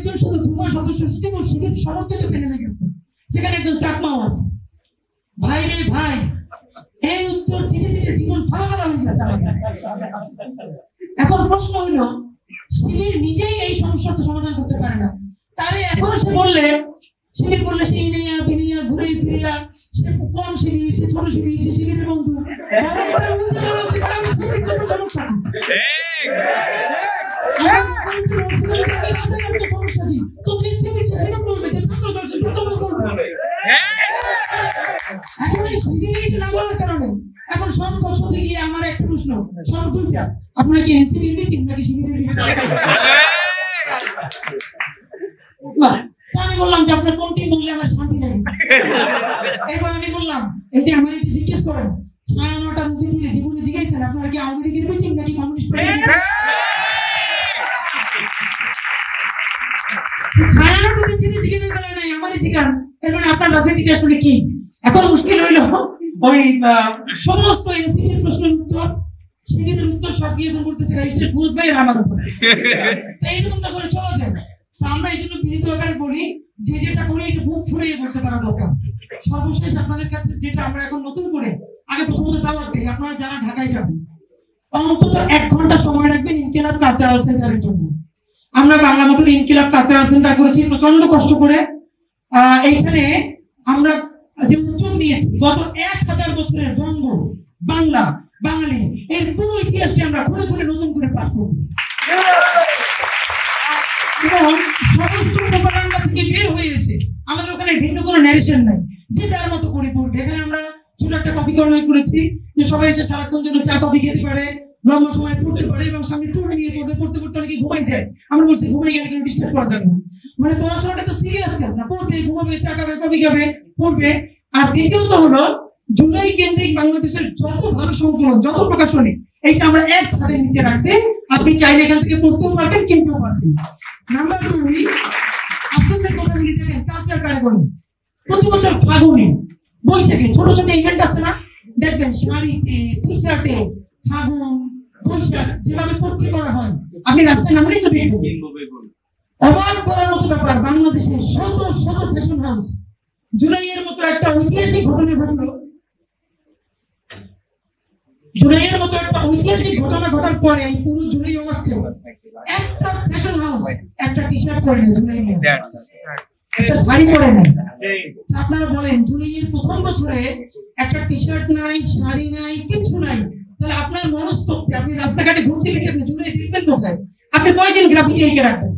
একজন শুধু যুব সদস্য শিবির সমর্থিত প্যানেলে গেছে, যেখানে একজন চাকমাও আছে। ভাই রে ভাই, এই উত্তর দিতে দিতে জীবন ফালাফালা হয়ে গেছে। এখন প্রশ্ন হইল, শিবির নিজেই এই সমস্যাটা সমাধান করতে পারে না, তারে এখন সে বললে শিবির বললে সে ইনিয়া বিনিয়া ঘুরে ফিরিয়া, সে কম শিবির, সে ছোট শিবির, সে শিবিরের বন্ধু। এখন সব সংসদে গিয়ে আমার একটা প্রশ্ন, সব দুইটা, আপনারা কি এনসিপির মিটিং নাকি শিবিরের মিটিং? আমি বললাম যে আপনার কোনটি বললে আমার শান্তি লাগে। এবার আমি বললাম, এই যে আমার একটু জিজ্ঞেস করেন, ছায়া নটার অতিথিরে জীবনে জিজ্ঞাসেন আপনারা কি আওয়ামী লীগের মিটিং নাকি কমিউনিস্ট পার্টির? ছায়া নটার অতিথিরে জিজ্ঞেস করেন নাই, আমারই জিজ্ঞান। এর মানে আপনার রাজনীতিটা আসলে কি? এখন মুশকিল হইল, ওই সমস্ত এনসিপির প্রশ্নের উত্তর, শিবিরের উত্তর সব গিয়ে করতেছে ব্যারিস্টার ফুজ ভাই আমার উপরে। এইরকম তো আসলে চলা যায় না। আমরা এই জন্য বিনীত আকারে বলি, যে যেটা করে একটু বুক ফুরিয়ে করতে পারা দরকার। সর্বশেষ আপনাদের কাছে যেটা আমরা এখন নতুন করে, আগে প্রথমত দাওয়াত দিই, আপনারা যারা ঢাকায় যাবেন অন্তত 1 ঘন্টা সময় রাখবেন ইনকিলাব কালচারাল সেন্টারের জন্য। আমরা বাংলা মোটর ইনকিলাব কালচারাল সেন্টার করেছি প্রচন্ড কষ্ট করে। এইখানে আমরা যে উদ্যোগ নিয়েছি, গত 1000 বছরের বঙ্গ, বাংলা, বাঙালি এর পুরো ইতিহাসটি আমরা খুলে খুলে নতুন করে পাঠ করব এবং সমস্ত প্রোপাগান্ডা থেকে বের হয়ে এসে আমাদের ওখানে ভিন্ন কোনো ন্যারেশন নাই, যে যার মতো করে পড়বে। এখানে আমরা ছোট একটা কফি কর্নার করেছি, যে সবাই এসে সারাক্ষণ জন্য চা কফি খেতে পারে, লম্বা সময় পড়তে পারে এবং সামনে টুর নিয়ে পড়বে। পড়তে পড়তে অনেকে ঘুমাই যায়, আমরা বলছি ঘুমাই গেলে কেউ ডিস্টার্ব করা যাবে না। মানে পড়াশোনাটা তো সিরিয়াস কাজ না, পড়বে, ঘুমাবে, চা খাবে, কফি খাবে, পড়বে। আর দ্বিতীয়ত হলো, জুলাই কেন্দ্রিক বাংলাদেশের যত ভালো সংকলন, যত প্রকাশনী, এইটা আমরা এক ছাদের নিচে রাখছি। আপনি চাইলে এখান থেকে পড়তেও পারবেন, কিনতেও পারবেন। নাম্বার 2, আফসোসের কথা বলি, দেখেন কালচার কারিগরি প্রতি বছর ফাগুনে, বৈশাখে ছোট ছোট ইভেন্ট আছে না, দেখবেন শাড়িতে, টি শার্টে ফাগুন, বৈশাখ যেভাবে পোট্রি করা হয়, আপনি রাস্তায় নামলেই তো দেখবেন। অবাক করার মতো ব্যাপার, বাংলাদেশের শত শত ফ্যাশন হাউস জুলাইয়ের মতো একটা ঐতিহাসিক ঘটনা ঘটলো। জুলাইয়ের মতো একটা ঐতিহাসিক ঘটনা ঘটার পরে এই পুরো জুলাই অগস্টে একটা ফ্যাশন হাউস একটা টি শার্ট করে না, জুলাই একটা শাড়ি পরে না। আপনারা বলেন, জুলাইয়ের প্রথম বছরে একটা টি শার্ট নাই, শাড়ি নাই, কিচ্ছু নাই, তাহলে আপনার মনস্তত্ত্বে আপনি রাস্তাঘাটে ঘুরতে গেলে আপনি জুলাই দেখবেন কোথায়? আপনি কয়দিন গ্রাফিতি এঁকে রাখবেন?